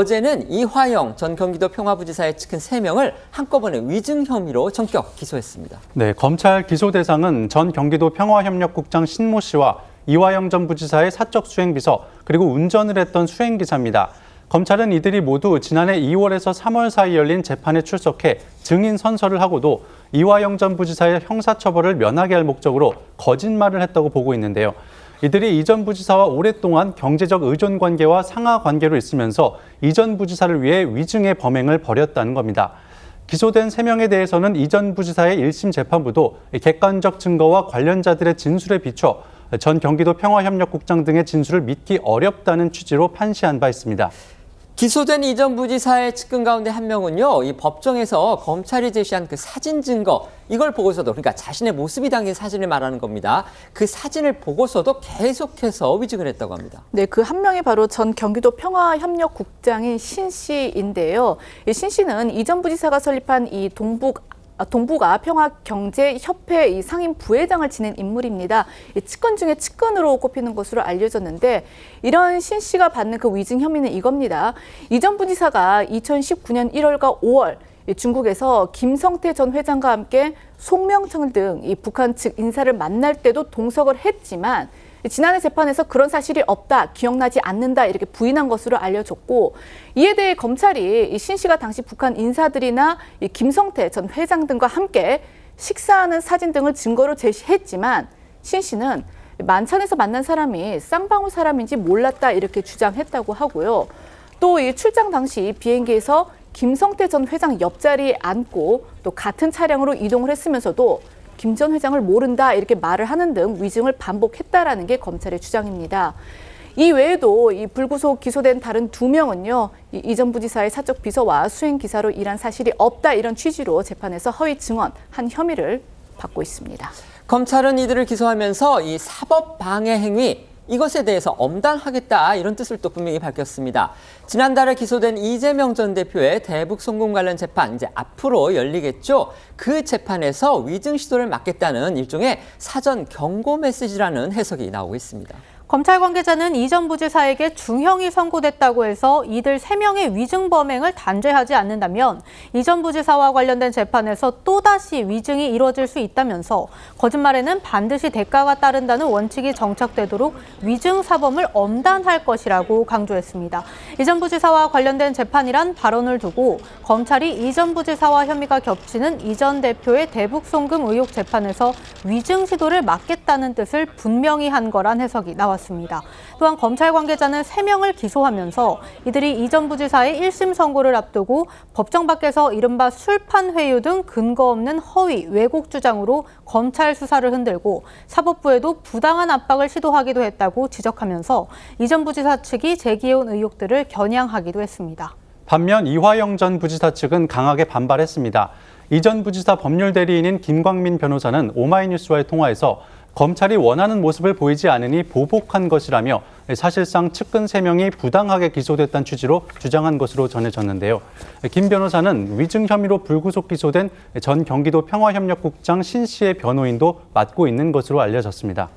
어제는 이화영 전 경기도 평화부지사의 측근 3명을 한꺼번에 위증 혐의로 전격 기소했습니다. 네, 검찰 기소 대상은 전 경기도 평화협력국장 신모 씨와 이화영 전 부지사의 사적 수행비서 그리고 운전을 했던 수행기사입니다. 검찰은 이들이 모두 지난해 2월에서 3월 사이 열린 재판에 출석해 증인 선서를 하고도 이화영 전 부지사의 형사처벌을 면하게 할 목적으로 거짓말을 했다고 보고 있는데요. 이들이 이 전 부지사와 오랫동안 경제적 의존관계와 상하관계로 있으면서 이 전 부지사를 위해 위증의 범행을 벌였다는 겁니다. 기소된 3명에 대해서는 이 전 부지사의 1심 재판부도 객관적 증거와 관련자들의 진술에 비춰 전 경기도 평화협력국장 등의 진술을 믿기 어렵다는 취지로 판시한 바 있습니다. 기소된 이 전 부지사의 측근 가운데 한 명은요, 이 법정에서 검찰이 제시한 그 사진 증거, 이걸 보고서도, 그러니까 자신의 모습이 담긴 사진을 말하는 겁니다. 그 사진을 보고서도 계속해서 위증을 했다고 합니다. 네, 그 한 명이 바로 전 경기도 평화협력국장인 신 씨인데요. 이 신 씨는 이 전 부지사가 설립한 이 동북아 평화경제협회 이 상임 부회장을 지낸 인물입니다. 측근 중에 측근으로 꼽히는 것으로 알려졌는데 이런 신 씨가 받는 그 위증 혐의는 이겁니다. 이 전 부지사가 2019년 1월과 5월 중국에서 김성태 전 회장과 함께 송명철 등 이 북한 측 인사를 만날 때도 동석을 했지만 지난해 재판에서 그런 사실이 없다, 기억나지 않는다 이렇게 부인한 것으로 알려졌고 이에 대해 검찰이 신 씨가 당시 북한 인사들이나 김성태 전 회장 등과 함께 식사하는 사진 등을 증거로 제시했지만 신 씨는 만찬에서 만난 사람이 쌍방울 사람인지 몰랐다 이렇게 주장했다고 하고요. 또 이 출장 당시 비행기에서 김성태 전 회장 옆자리에 앉고 또 같은 차량으로 이동을 했으면서도 김 전 회장을 모른다 이렇게 말을 하는 등 위증을 반복했다라는 게 검찰의 주장입니다. 이 외에도 이 불구속 기소된 다른 2명은요. 이 전 부지사의 사적 비서와 수행기사로 일한 사실이 없다 이런 취지로 재판에서 허위 증언한 혐의를 받고 있습니다. 검찰은 이들을 기소하면서 이 사법 방해 행위, 이것에 대해서 엄단하겠다 이런 뜻을 또 분명히 밝혔습니다. 지난달에 기소된 이재명 전 대표의 대북 송금 관련 재판 이제 앞으로 열리겠죠. 그 재판에서 위증 시도를 막겠다는 일종의 사전 경고 메시지라는 해석이 나오고 있습니다. 검찰 관계자는 이 전 부지사에게 중형이 선고됐다고 해서 이들 3명의 위증 범행을 단죄하지 않는다면 이 전 부지사와 관련된 재판에서 또다시 위증이 이루어질 수 있다면서 거짓말에는 반드시 대가가 따른다는 원칙이 정착되도록 위증 사범을 엄단할 것이라고 강조했습니다. 이 전 부지사와 관련된 재판이란 발언을 두고 검찰이 이 전 부지사와 혐의가 겹치는 이 전 대표의 대북 송금 의혹 재판에서 위증 시도를 막겠다는 뜻을 분명히 한 거란 해석이 나왔습니다. 또한 검찰 관계자는 3명을 기소하면서 이들이 이 전 부지사의 1심 선고를 앞두고 법정 밖에서 이른바 술판 회유 등 근거 없는 허위, 왜곡 주장으로 검찰 수사를 흔들고 사법부에도 부당한 압박을 시도하기도 했다고 지적하면서 이 전 부지사 측이 제기해온 의혹들을 겨냥하기도 했습니다. 반면 이화영 전 부지사 측은 강하게 반발했습니다. 이 전 부지사 법률 대리인인 김광민 변호사는 오마이뉴스와의 통화에서 검찰이 원하는 모습을 보이지 않으니 보복한 것이라며 사실상 측근 3명이 부당하게 기소됐다는 취지로 주장한 것으로 전해졌는데요. 김 변호사는 위증 혐의로 불구속 기소된 전 경기도 평화협력국장 신 씨의 변호인도 맡고 있는 것으로 알려졌습니다.